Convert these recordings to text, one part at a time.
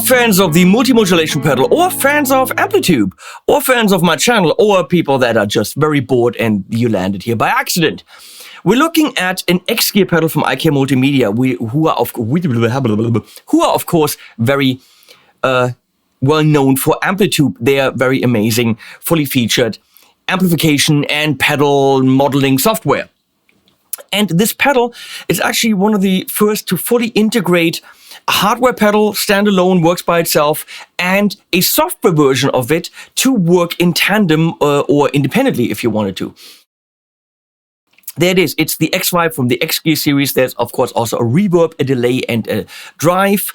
Fans of the multi-modulation pedal, or fans of AMPETE, or fans of my channel, or people that are just very bored and you landed here by accident. We're looking at an X gear pedal from IK Multimedia, who are of course very well known for AMPETE. They are very amazing, fully featured amplification and pedal modeling software. And this pedal is actually one of the first to fully integrate a hardware pedal, standalone, works by itself, and a software version of it to work in tandem or independently if you wanted to. There it is. It's the X5 from the X Gear series. There's, of course, also a reverb, a delay, and a drive.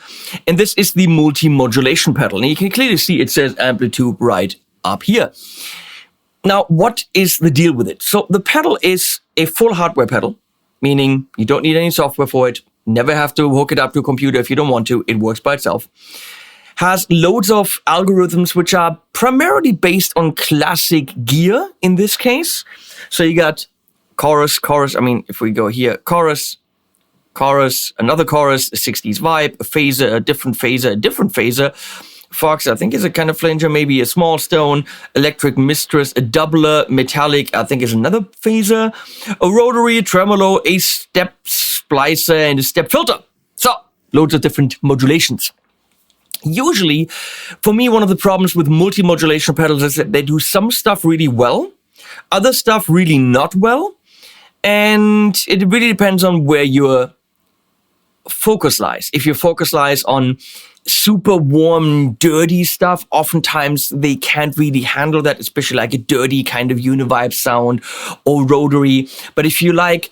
And this is the multi-modulation pedal. And you can clearly see it says AMPETE right up here. Now, what is the deal with it? So the pedal is a full hardware pedal, meaning you don't need any software for it. Never have to hook it up to a computer if you don't want to. It works by itself. Has loads of algorithms which are primarily based on classic gear in this case. So you got chorus, I mean, if we go here, chorus, another chorus, a 60s vibe, a phaser, a different phaser. Fox, I think, is a kind of flanger, maybe a small stone, electric mistress, a doubler, metallic, I think is another phaser, a rotary, a tremolo, a step splicer, and a step filter. So, loads of different modulations. Usually, for me, one of the problems with multi-modulation pedals is that they do some stuff really well, other stuff really not well, and it really depends on where your focus lies. If your focus lies on super warm, dirty stuff, oftentimes they can't really handle that, especially like a dirty kind of univibe sound or rotary. But if you like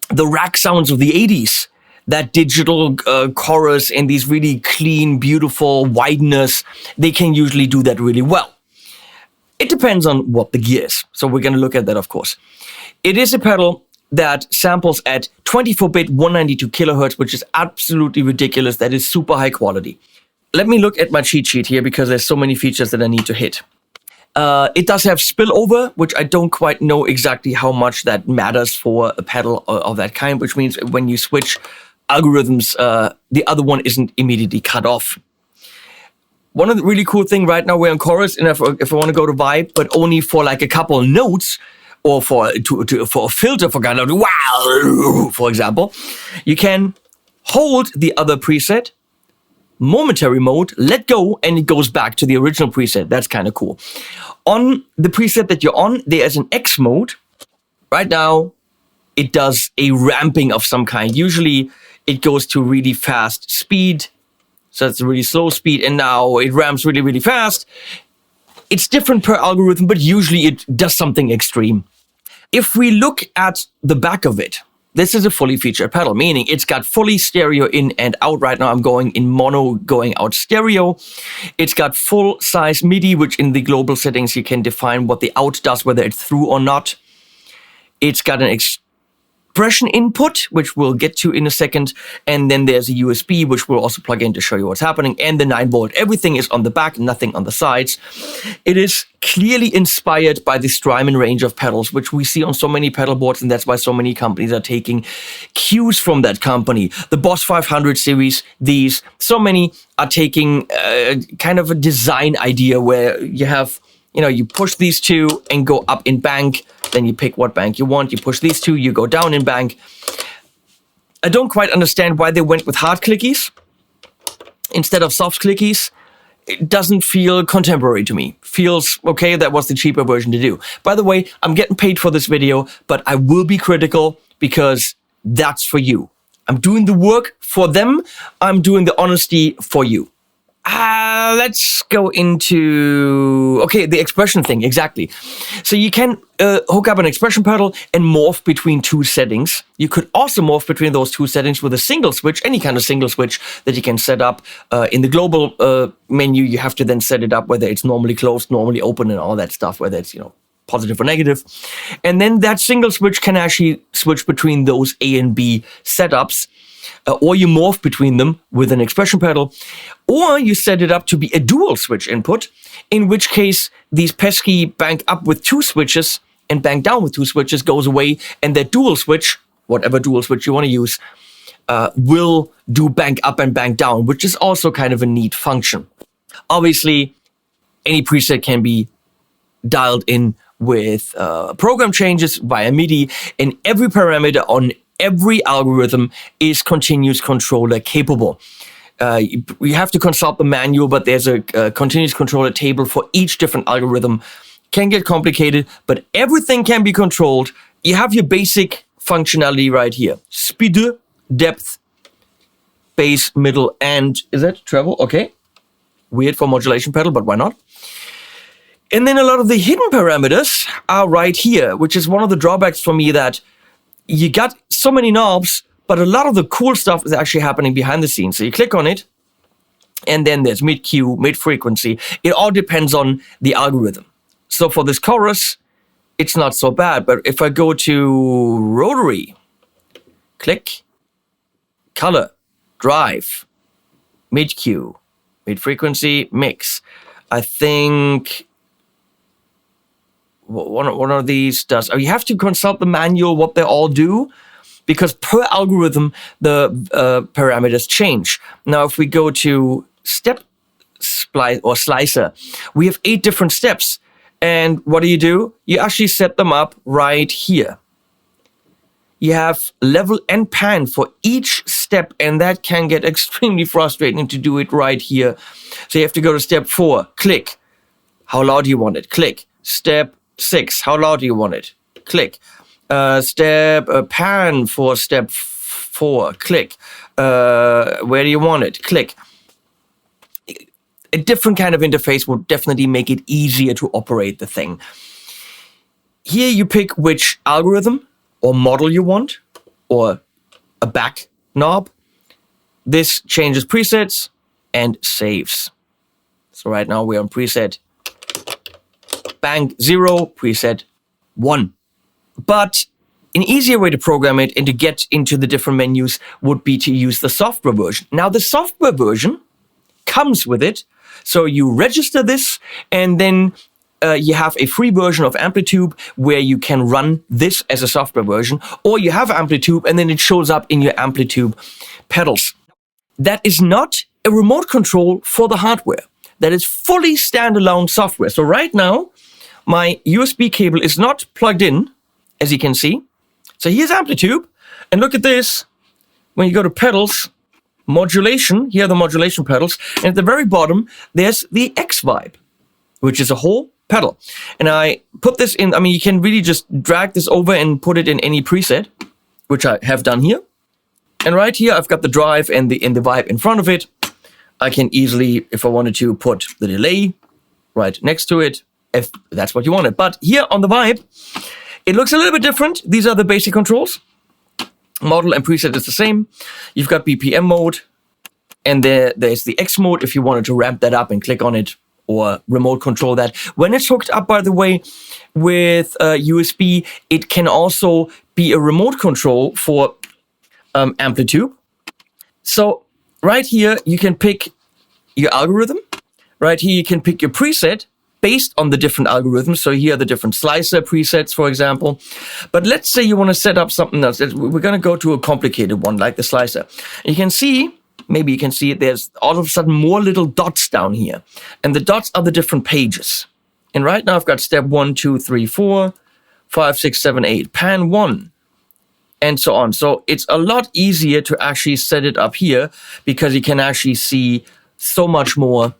the rack sounds of the 80s, that digital chorus and these really clean, beautiful wideness, they can usually do that really well. It depends on what the gear is. So we're going to look at that, of course. It is a pedal that samples at 24-bit 192 kilohertz, which is absolutely ridiculous. That is super high quality. Let me look at my cheat sheet here because there's so many features that I need to hit. It does have spillover, which I don't quite know exactly how much that matters for a pedal of that kind, which means when you switch algorithms, the other one isn't immediately cut off. One of the really cool thing right now, we're on chorus, and if I want to go to vibe, but only for like a couple notes, or for a filter for kind of wow, for example, you can hold the other preset, momentary mode, let go, and it goes back to the original preset. That's kind of cool. On the preset that you're on, there's an X mode. Right now, it does a ramping of some kind. Usually, it goes to really fast speed. So it's a really slow speed, and now it ramps really, really fast. It's different per algorithm, but usually it does something extreme. If we look at the back of it, this is a fully featured pedal, meaning it's got fully stereo in and out. Right now I'm going in mono, going out stereo. It's got full size MIDI, which in the global settings you can define what the out does, whether it's through or not. It's got an expression input, which we'll get to in a second. And then there's a USB, which we'll also plug in to show you what's happening. And the 9-volt. Everything is on the back, nothing on the sides. It is clearly inspired by the Strymon range of pedals, which we see on so many pedal boards. And that's why so many companies are taking cues from that company. The Boss 500 series, so many are taking kind of a design idea where you have, you push these two and go up in bank. Then you pick what bank you want. You push these two, you go down in bank. I don't quite understand why they went with hard clickies instead of soft clickies. It doesn't feel contemporary to me. Feels okay, that was the cheaper version to do. By the way, I'm getting paid for this video, but I will be critical because that's for you. I'm doing the work for them. I'm doing the honesty for you. Let's go into, okay, the expression thing, exactly. So you can hook up an expression pedal and morph between two settings. You could also morph between those two settings with a single switch, any kind of single switch that you can set up. In the global menu, you have to then set it up whether it's normally closed, normally open, and all that stuff, whether it's, positive or negative. And then that single switch can actually switch between those A and B setups. Or you morph between them with an expression pedal, or you set it up to be a dual switch input, in which case these pesky bank up with two switches and bank down with two switches goes away, and that dual switch, whatever dual switch you want to use, will do bank up and bank down, which is also kind of a neat function. Obviously, any preset can be dialed in with program changes via MIDI, and every parameter on every algorithm is continuous controller capable. You have to consult the manual, but there's a continuous controller table for each different algorithm. Can get complicated, but everything can be controlled. You have your basic functionality right here. Speed, depth, bass, middle, and is that treble? Okay. Weird for modulation pedal, but why not? And then a lot of the hidden parameters are right here, which is one of the drawbacks for me, that you got so many knobs, but a lot of the cool stuff is actually happening behind the scenes. So you click on it, and then there's mid-Q, mid-frequency. It all depends on the algorithm. So for this chorus, it's not so bad. But if I go to rotary, click, color, drive, mid-Q, mid-frequency, mix. I think one of these does. You have to consult the manual what they all do, because per algorithm the parameters change. Now, if we go to step splice or slicer, we have 8 different steps. And what do? You actually set them up right here. You have level and pan for each step, and that can get extremely frustrating to do it right here. So you have to go to step 4, click. How loud do you want it? Click. Step 6, how loud do you want it? Click. Step pan for step 4, click. Where do you want it? Click. A different kind of interface would definitely make it easier to operate the thing. Here you pick which algorithm or model you want, or a back knob. This changes presets and saves. So right now we're on preset bang 0, preset 1. But an easier way to program it and to get into the different menus would be to use the software version. Now, the software version comes with it. So you register this, and then you have a free version of AMPETE where you can run this as a software version, or you have AMPETE and then it shows up in your AMPETE pedals. That is not a remote control for the hardware. That is fully standalone software. So right now, my USB cable is not plugged in, as you can see. So here's AMPETE, and look at this. When you go to pedals, modulation, here are the modulation pedals, and at the very bottom, there's the X Vibe, which is a whole pedal. And I put this in, you can really just drag this over and put it in any preset, which I have done here. And right here, I've got the drive and the vibe in front of it. I can easily, if I wanted to, put the delay right next to it, if that's what you wanted. But here on the vibe, it looks a little bit different. These are the basic controls. Model and preset is the same. You've got BPM mode, and there's the X mode if you wanted to ramp that up and click on it or remote control that. When it's hooked up, by the way, with USB, it can also be a remote control for AMPETE. So right here, you can pick your algorithm. Right here, you can pick your preset based on the different algorithms. So here are the different slicer presets, for example. But let's say you want to set up something else. We're going to go to a complicated one like the slicer. You can see, maybe you can see it, there's all of a sudden more little dots down here. And the dots are the different pages. And right now I've got step 1, 2, 3, 4, 5, 6, 7, 8, pan 1. and so on. So it's a lot easier to actually set it up here because you can actually see so much more.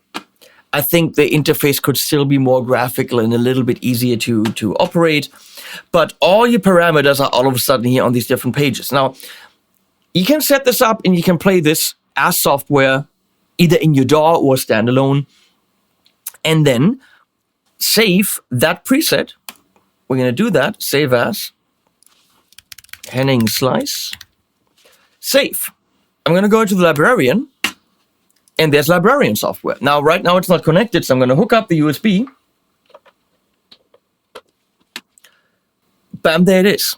I think the interface could still be more graphical and a little bit easier to operate, but all your parameters are all of a sudden here on these different pages. Now, you can set this up and you can play this as software, either in your DAW or standalone, and then save that preset. We're going to do that. Save as Henning Slice. Save. I'm going to go into the librarian, and there's librarian software. Now, right now it's not connected, so I'm going to hook up the USB. Bam, there it is.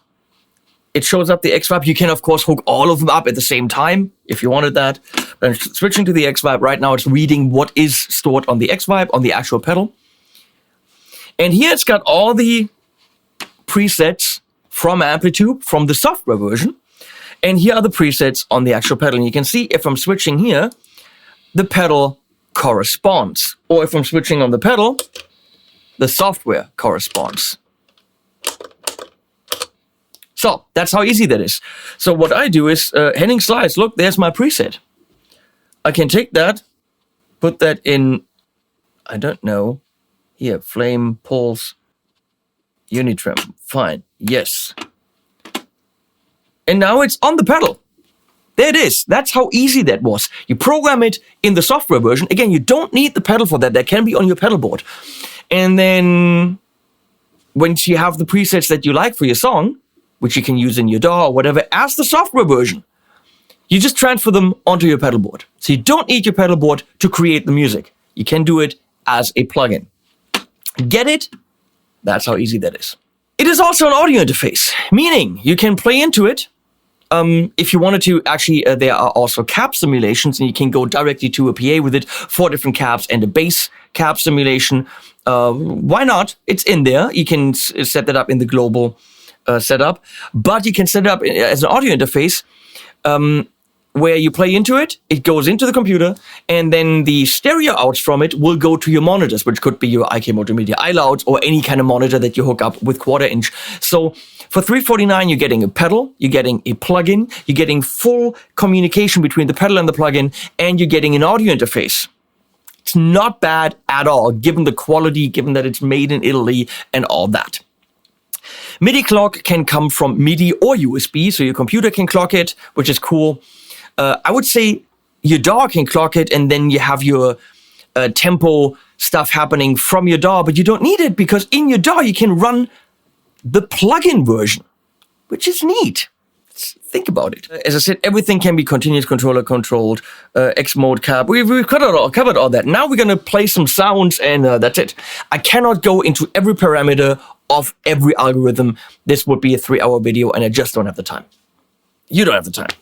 It shows up the X-Vibe. You can, of course, hook all of them up at the same time if you wanted that. But I'm switching to the X-Vibe. Right now, it's reading what is stored on the X-Vibe, on the actual pedal. And here it's got all the presets from AMPETE, from the software version. And here are the presets on the actual pedal. And you can see if I'm switching here, the pedal corresponds. Or if I'm switching on the pedal, the software corresponds. So that's how easy that is. So what I do is, Henning Slice, look, there's my preset. I can take that, put that in, I don't know, here, flame, pulse, unitrim, fine, yes. And now it's on the pedal. There it is. That's how easy that was. You program it in the software version. Again, you don't need the pedal for that. That can be on your pedal board. And then once you have the presets that you like for your song, which you can use in your DAW or whatever, as the software version, you just transfer them onto your pedal board. So you don't need your pedal board to create the music. You can do it as a plugin. Get it? That's how easy that is. It is also an audio interface, meaning you can play into it. If you wanted to, actually, there are also cap simulations, and you can go directly to a PA with it, 4 different caps and a bass cap simulation. Why not? It's in there. You can set that up in the global setup, but you can set it up as an audio interface where you play into it, it goes into the computer, and then the stereo outs from it will go to your monitors, which could be your IK Multimedia iLouds or any kind of monitor that you hook up with 1/4 inch. So for $349, you're getting a pedal, you're getting a plugin, you're getting full communication between the pedal and the plugin, and you're getting an audio interface. It's not bad at all, given the quality, given that it's made in Italy and all that. MIDI clock can come from MIDI or USB, so your computer can clock it, which is cool. I would say your DAW can clock it, and then you have your tempo stuff happening from your DAW, but you don't need it because in your DAW you can run the plugin version, which is neat. Think about it. As I said, everything can be continuous controller controlled, X mode cap. We've covered all that. Now we're going to play some sounds, and that's it. I cannot go into every parameter of every algorithm. This would be a 3-hour video, and I just don't have the time. You don't have the time.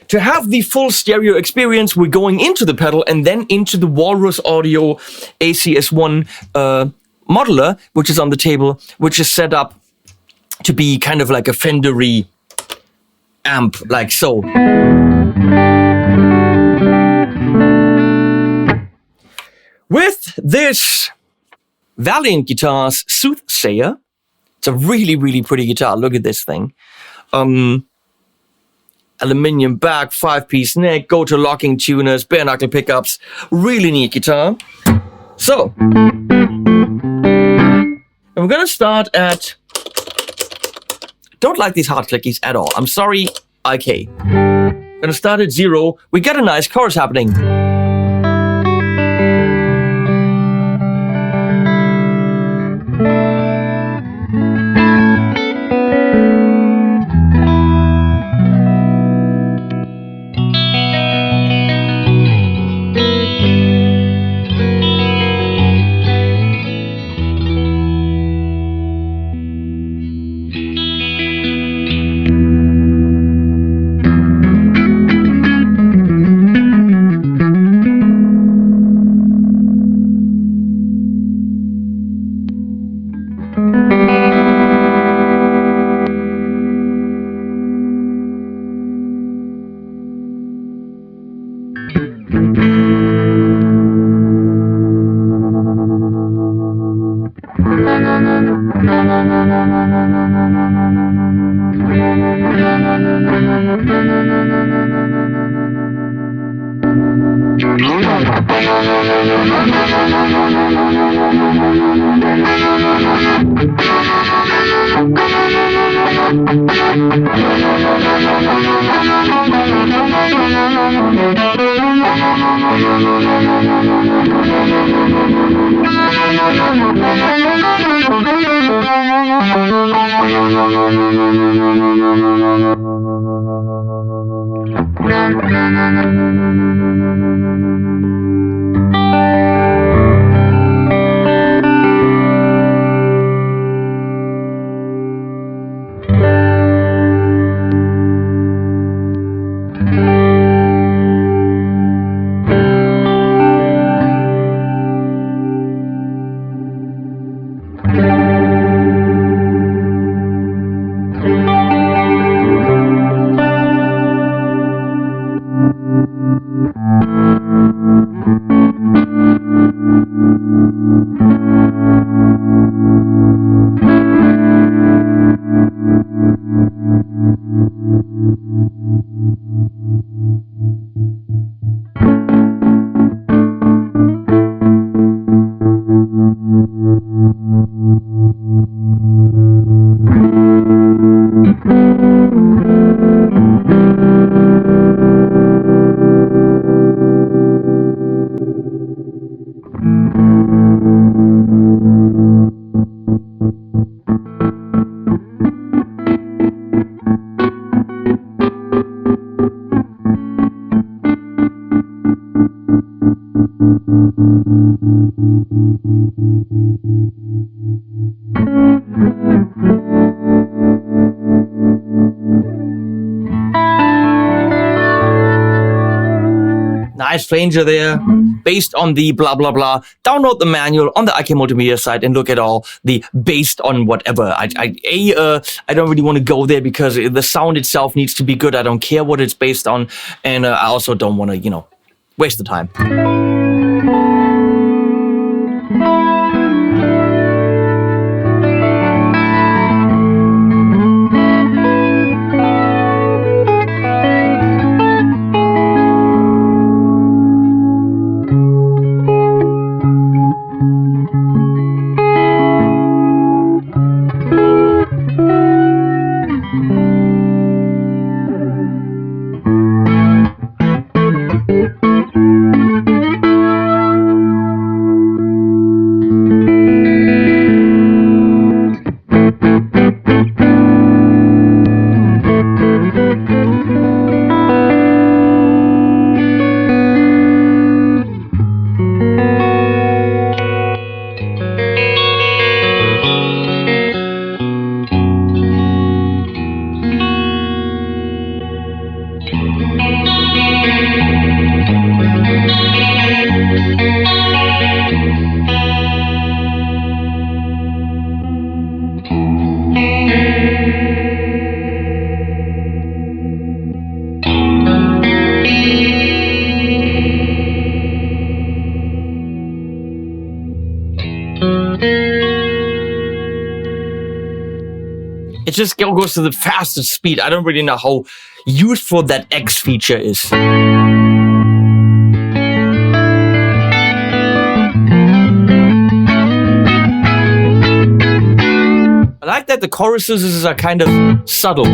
To have the full stereo experience, we're going into the pedal and then into the Walrus Audio ACS1 modeler, which is on the table, which is set up to be kind of like a Fender-y amp, like so. With this Valiant Guitars Soothsayer, it's a really, really pretty guitar. Look at this thing. Aluminium back, 5-piece neck, go to locking tuners, bare knuckle pickups. Really neat guitar. So, I'm gonna start at, don't like these hard clickies at all. I'm sorry, IK. Gonna start at 0. We got a nice chorus happening. Nice flanger there, based on the blah blah blah. Download the manual on the IK Multimedia site and look at all the based on whatever. I don't really want to go there because the sound itself needs to be good. I don't care what it's based on, and I also don't want to, waste the time. It just goes to the fastest speed. I don't really know how useful that X feature is. I like that the choruses are kind of subtle.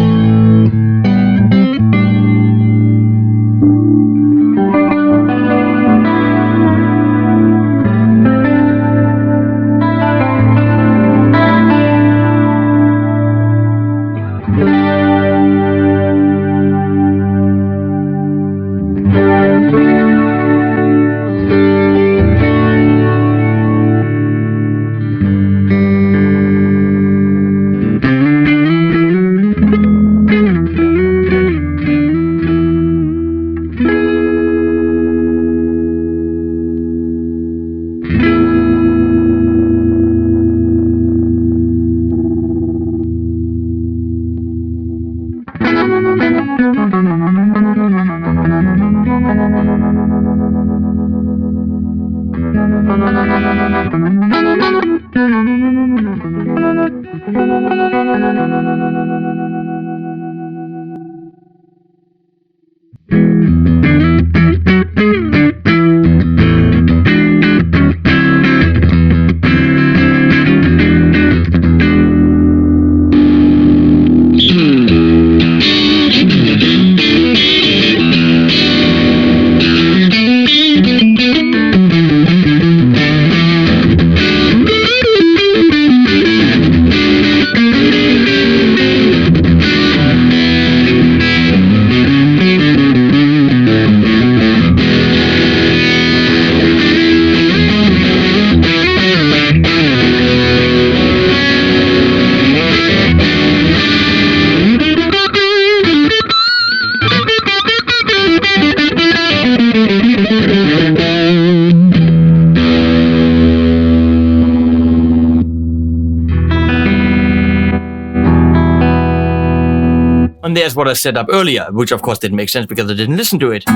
And there's what I set up earlier, which of course didn't make sense because I didn't listen to it. I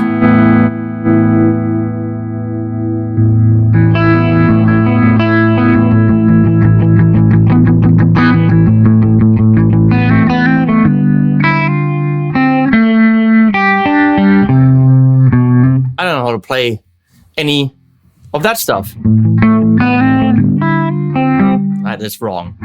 don't know how to play any of that stuff. That is wrong.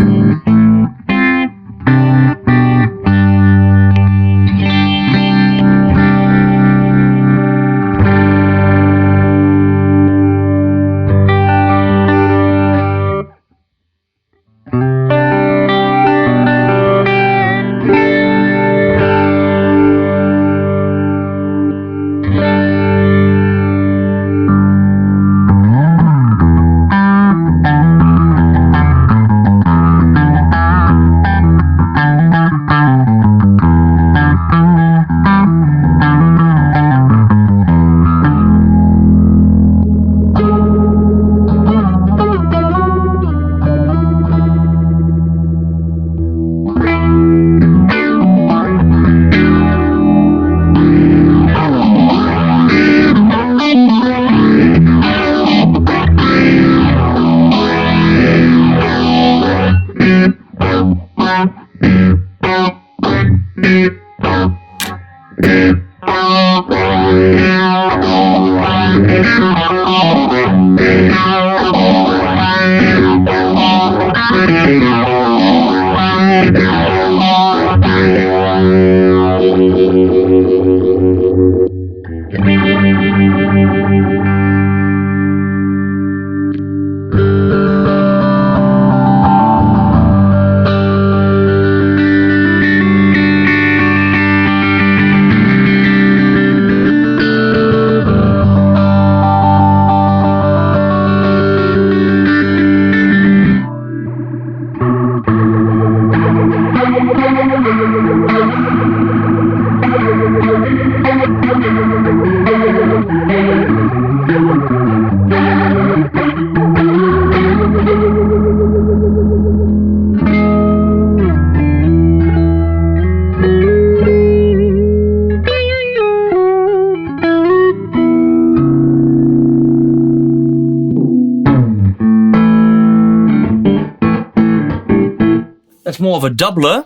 That's more of a doubler.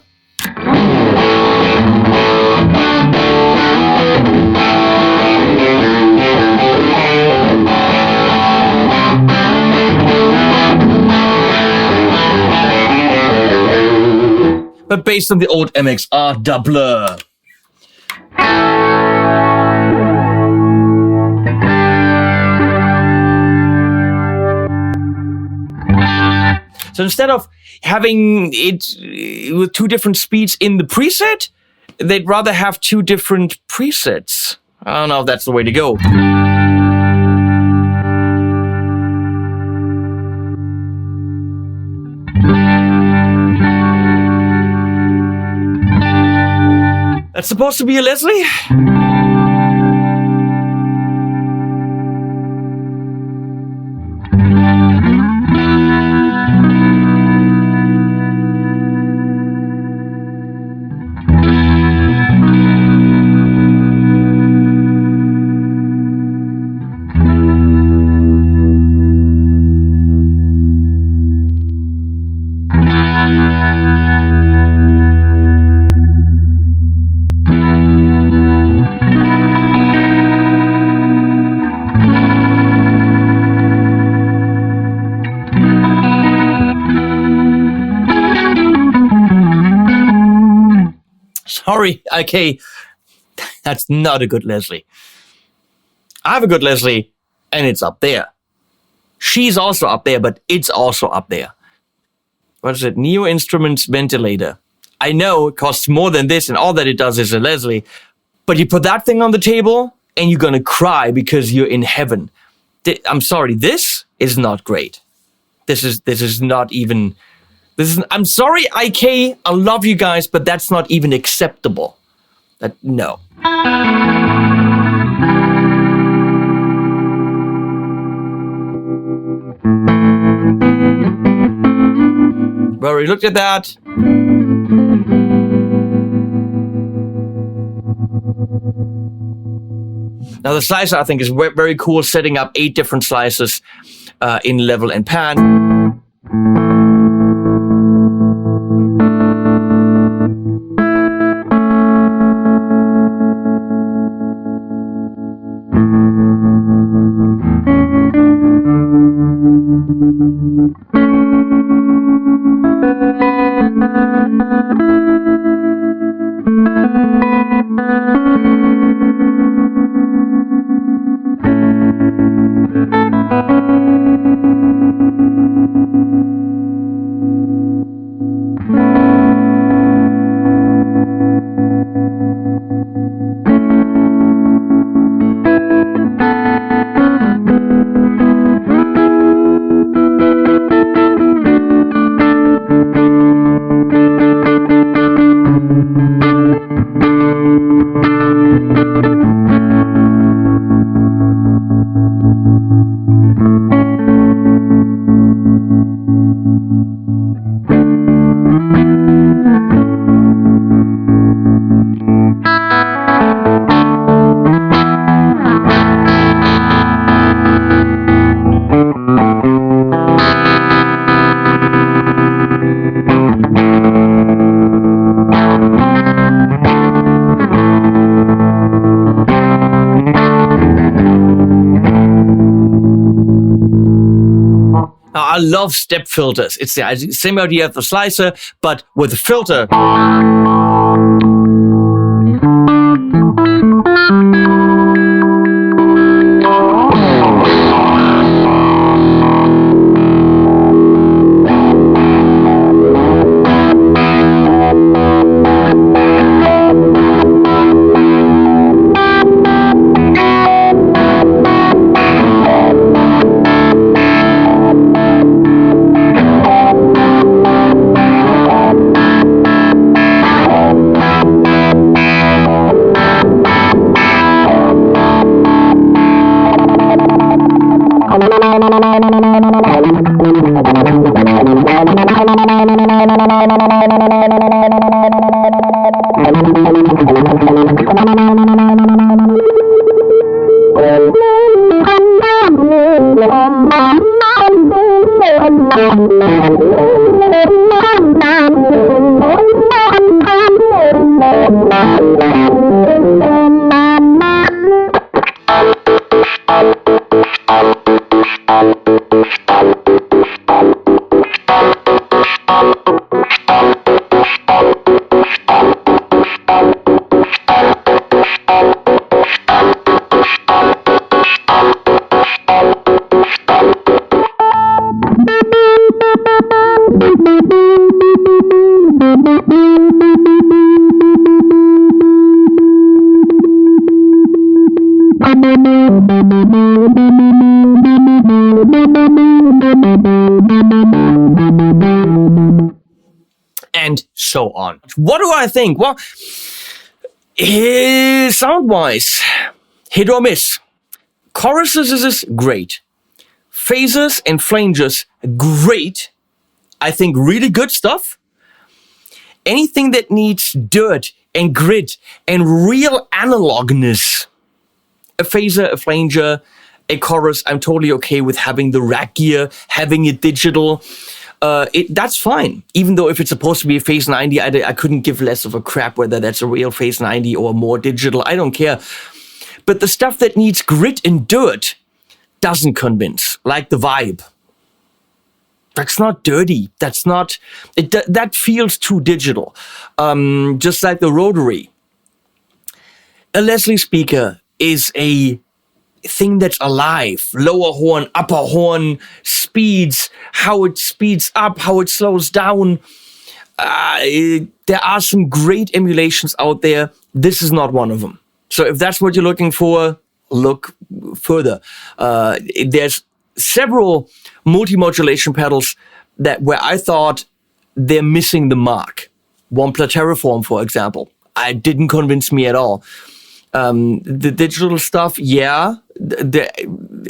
But based on the old MXR doubler. So instead of having it with two different speeds in the preset, they'd rather have two different presets. I don't know if that's the way to go. That's supposed to be a Leslie? Sorry, okay, that's not a good Leslie. I have a good Leslie, and it's up there. She's also up there, but it's also up there. What is it? Neo Instruments Ventilator. I know it costs more than this, and all that it does is a Leslie, but you put that thing on the table, and you're gonna cry because you're in heaven. I'm sorry, this is not great. This is not even... I'm sorry, IK, I love you guys, but that's not even acceptable. No. We already looked at that. Now the slicer I think is very cool, setting up 8 different slices in level and pan. I love step filters. It's the same idea of the slicer, but with a filter. And so on. What do I think? Well, sound-wise, hit or miss. Choruses is great. Phases and flanges, great. I think really good stuff. Anything that needs dirt and grit and real analogness, a phaser, a flanger, a chorus, I'm totally okay with having the rack gear, having it digital. That's fine. Even though if it's supposed to be a Phase 90, I couldn't give less of a crap whether that's a real Phase 90 or more digital. I don't care. But the stuff that needs grit and dirt doesn't convince, like the vibe. That's not dirty. That's not, that feels too digital. Just like the rotary. A Leslie speaker is a thing that's alive. Lower horn, upper horn, speeds, how it speeds up, how it slows down. There are some great emulations out there. This is not one of them. So if that's what you're looking for, look further. There's several multi-modulation pedals where I thought they're missing the mark. One Terraform, for example. It didn't convince me at all. The digital stuff, yeah. The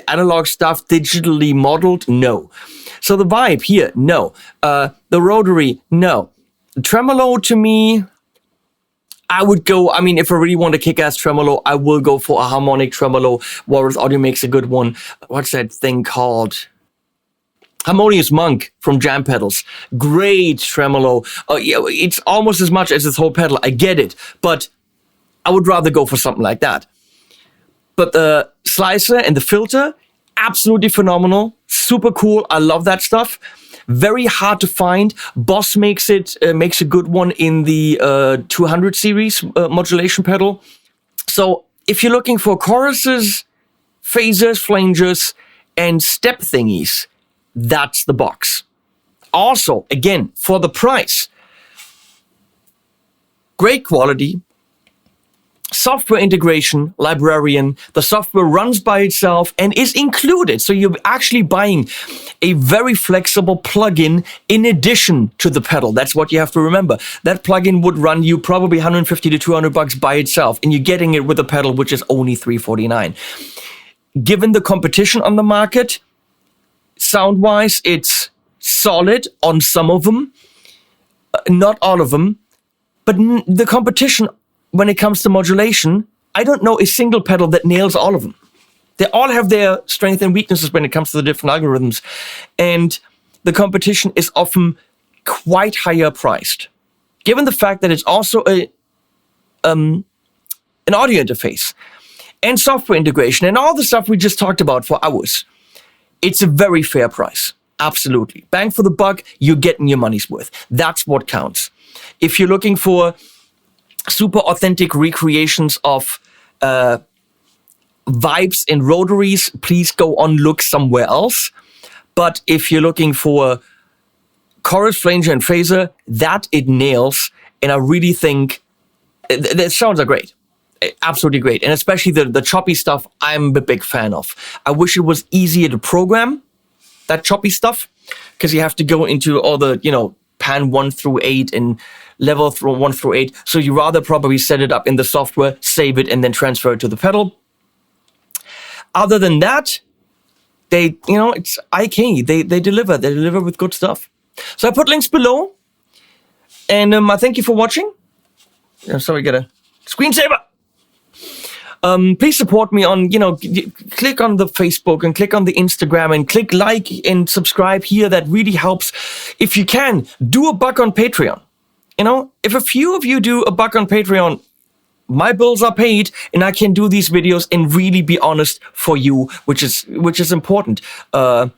analog stuff, digitally modeled, no. So the vibe here, no. The rotary, no. Tremolo, to me, I would go, I mean, if I really want a kick-ass tremolo, I will go for a harmonic tremolo. Walrus Audio makes a good one. What's that thing called? Harmonious Monk from Jam Pedals. Great tremolo. Yeah, it's almost as much as this whole pedal. I get it, but I would rather go for something like that. But the slicer and the filter, absolutely phenomenal. Super cool. I love that stuff. Very hard to find. Boss makes a good one in the 200 series modulation pedal. So if you're looking for choruses, phasers, flangers, and step thingies, that's the box. Also, again, for the price, great quality, software integration, librarian, the software runs by itself and is included. So you're actually buying a very flexible plugin in addition to the pedal. That's what you have to remember. That plugin would run you probably 150 to 200 bucks by itself, and you're getting it with a pedal which is only $349. Given the competition on the market, sound-wise, it's solid on some of them, not all of them, but the competition when it comes to modulation, I don't know a single pedal that nails all of them. They all have their strengths and weaknesses when it comes to the different algorithms, and the competition is often quite higher priced. Given the fact that it's also an audio interface and software integration and all the stuff we just talked about for hours, it's a very fair price. Absolutely. Bang for the buck, you're getting your money's worth. That's what counts. If you're looking for super authentic recreations of vibes and rotaries, please go on look somewhere else. But if you're looking for chorus, flanger, and phaser, that it nails. And I really think the sounds are great. Absolutely great. And especially the choppy stuff, I'm a big fan of. I wish it was easier to program that choppy stuff, because you have to go into all the, pan 1 through 8 and level 1 through 8. So you rather probably set it up in the software, save it, and then transfer it to the pedal. Other than that, it's IK. They deliver. They deliver with good stuff. So I put links below. And I thank you for watching. Sorry, get a screensaver. Please support me on, click on the Facebook and click on the Instagram and click like and subscribe here. That really helps. If you can, do $1 on Patreon. If a few of you do $1 on Patreon, my bills are paid and I can do these videos and really be honest for you, which is important. I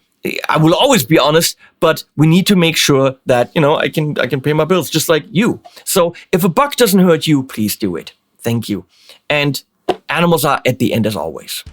will always be honest, but we need to make sure that, I can pay my bills just like you. So if $1 doesn't hurt you, please do it. Thank you. And animals are at the end as always.